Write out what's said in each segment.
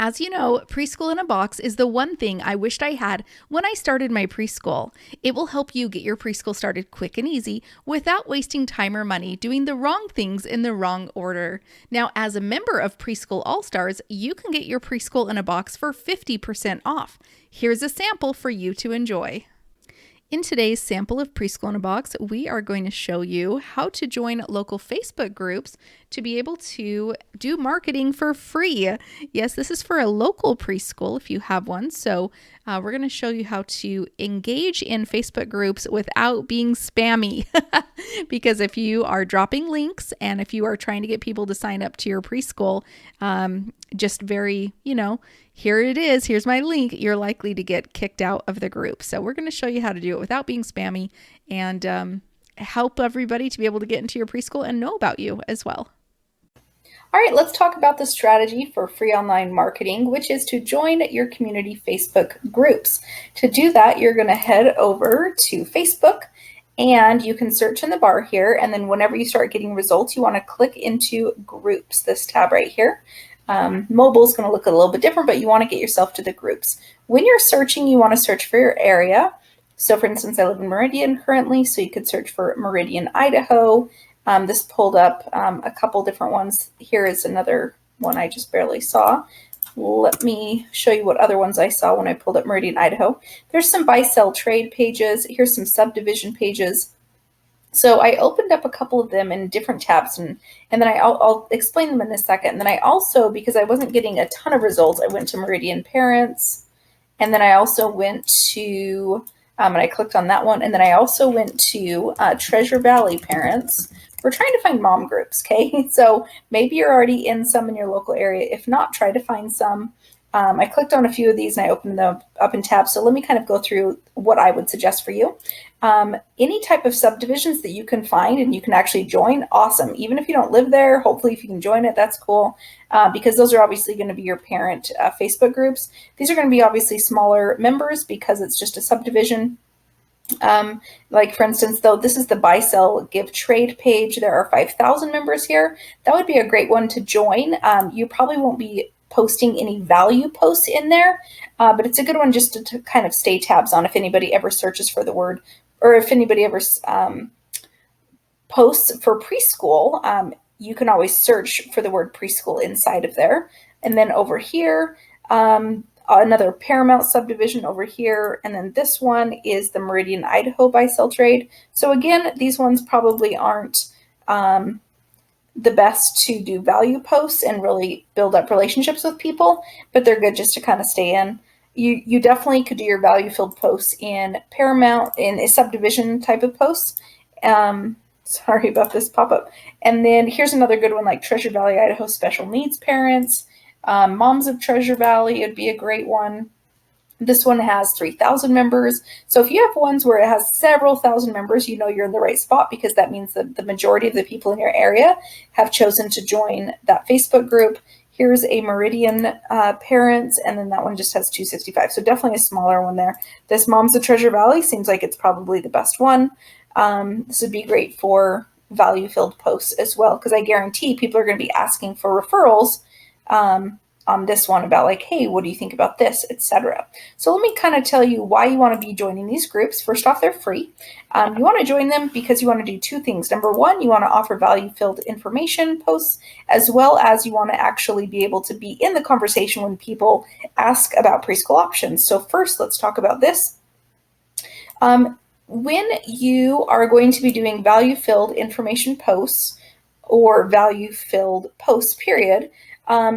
As you know, Preschool in a Box is the one thing I wished I had when I started my preschool. It will help you get your preschool started quick and easy without wasting time or money doing the wrong things in the wrong order. Now, as a member of Preschool All Stars, you can get your Preschool in a Box for 50% off. Here's a sample for you to enjoy. In today's sample of Preschool in a Box, we are going to show you how to join local Facebook groups to be able to do marketing for free. Yes, this is for a local preschool if you have one. So we're going to show you how to engage in Facebook groups without being spammy. Because if you are dropping links and if you are trying to get people to sign up to your preschool, just very, here it is, here's my link, you're likely to get kicked out of the group. So we're going to show you how to do it without being spammy and help everybody to be able to get into your preschool and know about you as well. All right, let's talk about the strategy for free online marketing, which is to join your community Facebook groups. To do that, you're going to head over to Facebook and you can search in the bar here. And then whenever you start getting results, you want to click into groups, this tab right here. Mobile is going to look a little bit different, but you want to get yourself to the groups. When you're searching, you want to search for your area. So for instance, I live in Meridian currently, so you could search for Meridian, Idaho. This pulled up a couple different ones. Here is another one I just barely saw. Let me show you what other ones I saw when I pulled up Meridian, Idaho. There's some buy-sell trade pages. Here's some subdivision pages. So I opened up a couple of them in different tabs, and then I'll explain them in a second. And then I also, because I wasn't getting a ton of results, I went to Meridian Parents, and then I also went to, and I clicked on that one, and then I also went to Treasure Valley Parents. We're trying to find mom groups, okay? So maybe you're already in some in your local area. If not, try to find some. I clicked on a few of these and I opened them up in tabs. So let me kind of go through what I would suggest for you. Any type of subdivisions that you can find and you can actually join, awesome. Even if you don't live there, hopefully if you can join it, that's cool. Because those are obviously going to be your parent Facebook groups. These are going to be obviously smaller members because it's just a subdivision. Like for instance, though, this is the buy, sell, give, trade page. There are 5,000 members here. That would be a great one to join. You probably won't be posting any value posts in there, but it's a good one just to kind of stay tabs on if anybody ever searches for the word, or if anybody ever posts for preschool, you can always search for the word preschool inside of there. And then over here, another Paramount subdivision over here, and then this one is the Meridian, Idaho buy-sell trade. So again, these ones probably aren't the best to do value posts and really build up relationships with people, but they're good just to kind of stay in. You definitely could do your value-filled posts in Paramount, in a subdivision type of posts. Sorry about this pop-up. And then here's another good one, like Treasure Valley, Idaho special needs parents. Moms of Treasure Valley would be a great one. This one has 3,000 members. So if you have ones where it has several thousand members, you know you're in the right spot because that means that the majority of the people in your area have chosen to join that Facebook group. Here's a Meridian Parents, and then that one just has 265. So definitely a smaller one there. This Moms of Treasure Valley seems like it's probably the best one. This would be great for value-filled posts as well, because I guarantee people are going to be asking for referrals on this one about like, hey, what do you think about this, etc. So let me kind of tell you why you want to be joining these groups. First off, they're free. You want to join them because you want to do two things. Number one, you want to offer value-filled information posts, as well as you want to actually be able to be in the conversation when people ask about preschool options. So first, let's talk about this. When you are going to be doing value-filled information posts or value-filled posts, period,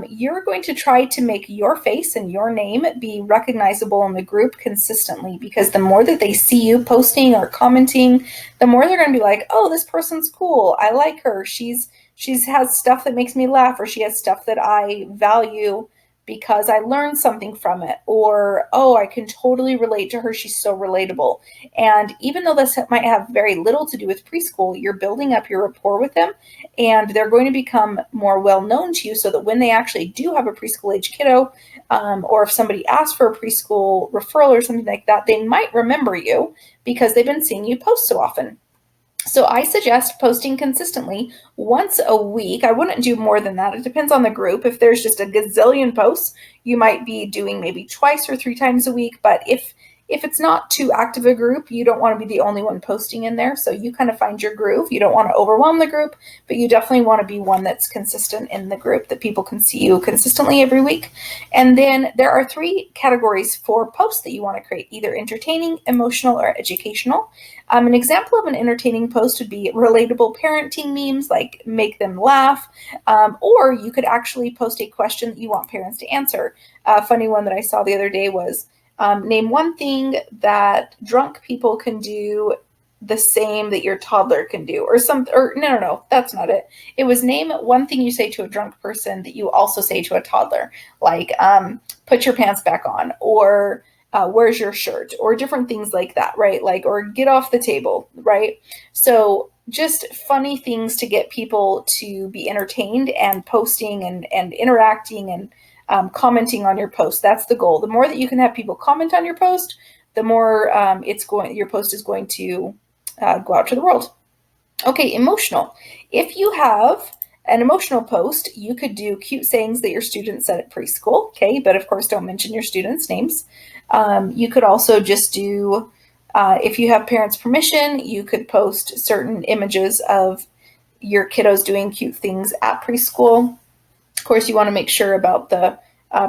you're going to try to make your face and your name be recognizable in the group consistently, because the more that they see you posting or commenting, the more they're going to be like, oh, this person's cool. I like her. She has stuff that makes me laugh, or she has stuff that I value because I learned something from it, or, oh, I can totally relate to her. She's so relatable. And even though this might have very little to do with preschool, you're building up your rapport with them, and they're going to become more well-known to you so that when they actually do have a preschool-age kiddo, or if somebody asks for a preschool referral or something like that, they might remember you because they've been seeing you post so often. So I suggest posting consistently once a week. I wouldn't do more than that. It depends on the group. If there's just a gazillion posts, you might be doing maybe twice or three times a week. But if it's not too active a group, you don't want to be the only one posting in there. So you kind of find your groove. You don't want to overwhelm the group, but you definitely want to be one that's consistent in the group, that people can see you consistently every week. And then there are three categories for posts that you want to create: either entertaining, emotional, or educational. An example of an entertaining post would be relatable parenting memes, like make them laugh, or you could actually post a question that you want parents to answer. A funny one that I saw the other day was, name one thing that drunk people can do the same that your toddler can do, or no, that's not it. It was, name one thing you say to a drunk person that you also say to a toddler, like put your pants back on, or where's your shirt, or different things like that, right? Like, or get off the table, right? So just funny things to get people to be entertained and posting and interacting and commenting on your post. That's the goal. The more that you can have people comment on your post, the more your post is going to go out to the world. Okay, emotional. If you have an emotional post, you could do cute sayings that your students said at preschool, okay? But of course, don't mention your students' names. You could also just do, if you have parents' permission, you could post certain images of your kiddos doing cute things at preschool. Of course, you want to make sure about the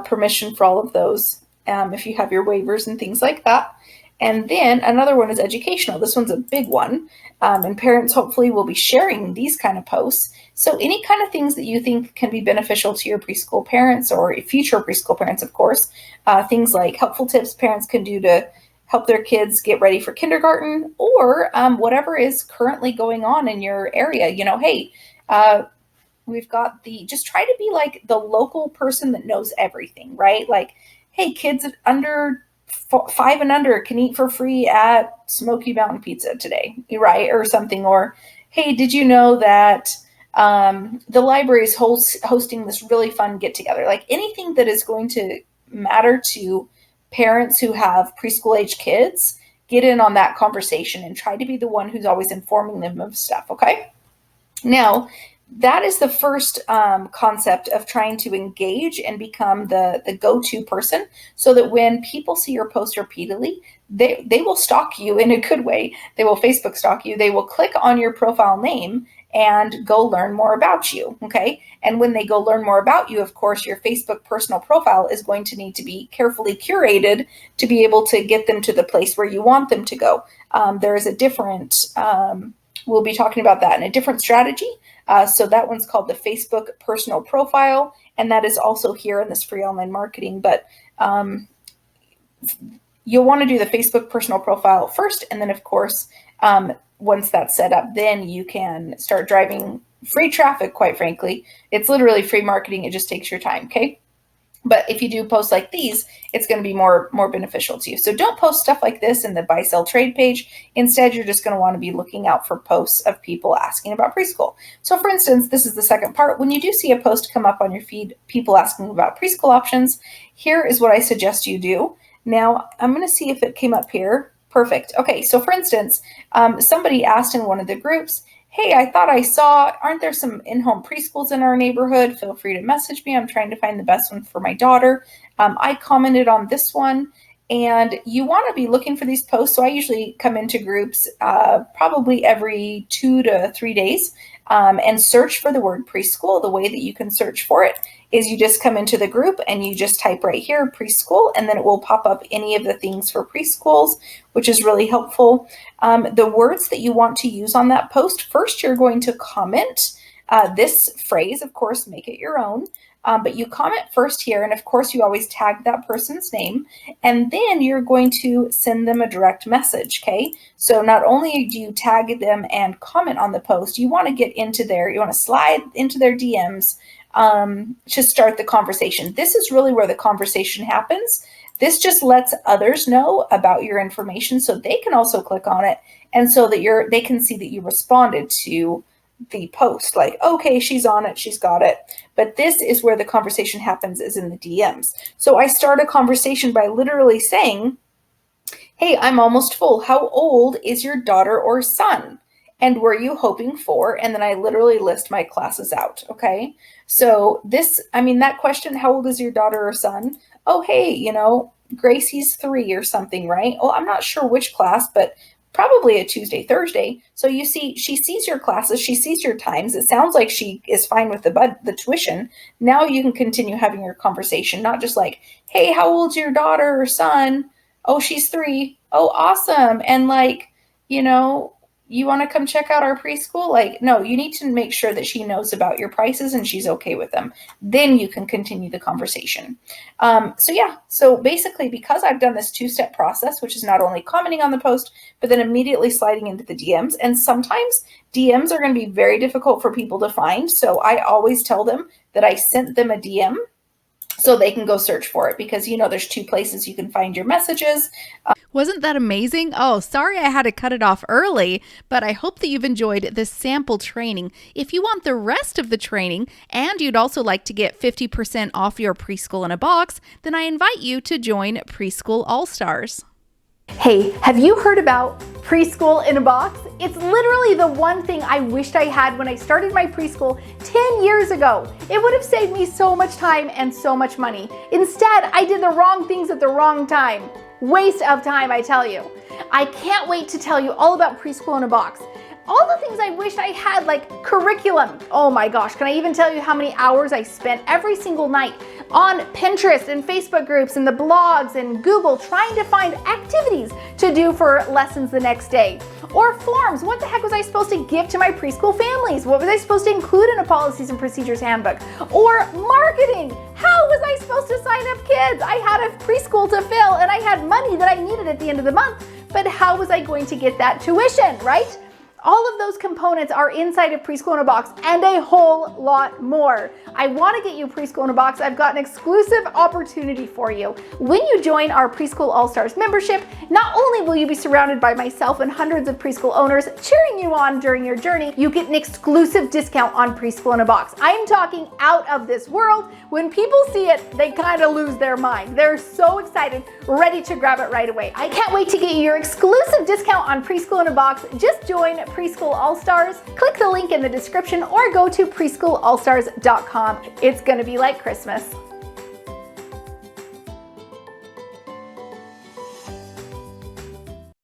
permission for all of those, if you have your waivers and things like that. And then another one is educational. This one's a big one. And parents hopefully will be sharing these kind of posts. So any kind of things that you think can be beneficial to your preschool parents, or future preschool parents, of course. Things like helpful tips parents can do to help their kids get ready for kindergarten, or whatever is currently going on in your area. Hey, we've got just try to be like the local person that knows everything, right? Like, hey, kids under 5 and under can eat for free at Smoky Mountain Pizza today, right? Or something. Or, hey, did you know that the library is hosting this really fun get together? Like, anything that is going to matter to parents who have preschool age kids, get in on that conversation and try to be the one who's always informing them of stuff. Okay. Now, that is the first concept of trying to engage and become the go-to person, so that when people see your post repeatedly, they will stalk you in a good way. They will Facebook stalk you. They will click on your profile name and go learn more about you, okay? And when they go learn more about you, of course, your Facebook personal profile is going to need to be carefully curated to be able to get them to the place where you want them to go. There is a different... we'll be talking about that in a different strategy. So that one's called the Facebook personal profile, and that is also here in this free online marketing. But you'll want to do the Facebook personal profile first, and then of course, once that's set up, then you can start driving free traffic. Quite frankly, it's literally free marketing. It just takes your time. Okay. But if you do posts like these, it's going to be more beneficial to you. So don't post stuff like this in the buy, sell, trade page. Instead, you're just going to want to be looking out for posts of people asking about preschool. So for instance, this is the second part. When you do see a post come up on your feed, people asking about preschool options, here is what I suggest you do. Now, I'm going to see if it came up here. Perfect. Okay, so for instance, somebody asked in one of the groups, hey, I thought I saw, aren't there some in-home preschools in our neighborhood? Feel free to message me. I'm trying to find the best one for my daughter. I commented on this one, and you want to be looking for these posts. So I usually come into groups probably every 2 to 3 days and search for the word preschool. The way that you can search for it is you just come into the group and you just type right here, preschool, and then it will pop up any of the things for preschools, which is really helpful. The words that you want to use on that post, first you're going to comment this phrase, of course, make it your own. But you comment first here, and of course you always tag that person's name, and then you're going to send them a direct message, okay? So not only do you tag them and comment on the post, you want to slide into their DMs to start the conversation. This is really where the conversation happens. This just lets others know about your information so they can also click on it, and so that they can see that you responded to the post, like, okay, she's on it, she's got it. But this is where the conversation happens, is in the DMs. So I start a conversation by literally saying, hey, I'm almost full. How old is your daughter or son? and were you hoping for? And then I literally list my classes out. Okay. So that question, how old is your daughter or son? Oh, hey, Gracie's 3 or something, right? Oh, I'm not sure which class, but probably a Tuesday, Thursday. So you see, she sees your classes, she sees your times. It sounds like she is fine with the tuition. Now you can continue having your conversation, not just like, hey, how old's your daughter or son? Oh, she's 3. Oh, awesome. And you want to come check out our preschool? Like, no, you need to make sure that she knows about your prices and she's okay with them. Then you can continue the conversation. So basically, because I've done this 2-step process, which is not only commenting on the post, but then immediately sliding into the DMs. And sometimes DMs are going to be very difficult for people to find. So I always tell them that I sent them a DM so they can go search for it, because there's 2 places you can find your messages. Wasn't that amazing? Oh, sorry I had to cut it off early, but I hope that you've enjoyed this sample training. If you want the rest of the training and you'd also like to get 50% off your Preschool in a Box, then I invite you to join Preschool All-Stars. Hey, have you heard about Preschool in a Box? It's literally the one thing I wished I had when I started my preschool 10 years ago. It would have saved me so much time and so much money. Instead, I did the wrong things at the wrong time. Waste of time, I tell you. I can't wait to tell you all about Preschool in a Box. All the things I wished I had, like curriculum. Oh my gosh, can I even tell you how many hours I spent every single night on Pinterest and Facebook groups and the blogs and Google trying to find activities to do for lessons the next day. Or forms. What the heck was I supposed to give to my preschool families? What was I supposed to include in a policies and procedures handbook? Or marketing. How was I supposed to sign up kids? I had a preschool to fill and I had money that I needed at the end of the month, but how was I going to get that tuition, right? All of those components are inside of Preschool in a Box and a whole lot more. I want to get you Preschool in a Box. I've got an exclusive opportunity for you. When you join our Preschool All-Stars membership, not only will you be surrounded by myself and hundreds of preschool owners cheering you on during your journey, you get an exclusive discount on Preschool in a Box. I am talking out of this world. When people see it, they kind of lose their mind. They're so excited, ready to grab it right away. I can't wait to get you your exclusive discount on Preschool in a Box. Just join Preschool All-Stars. Click the link in the description or go to preschoolallstars.com. It's going to be like Christmas.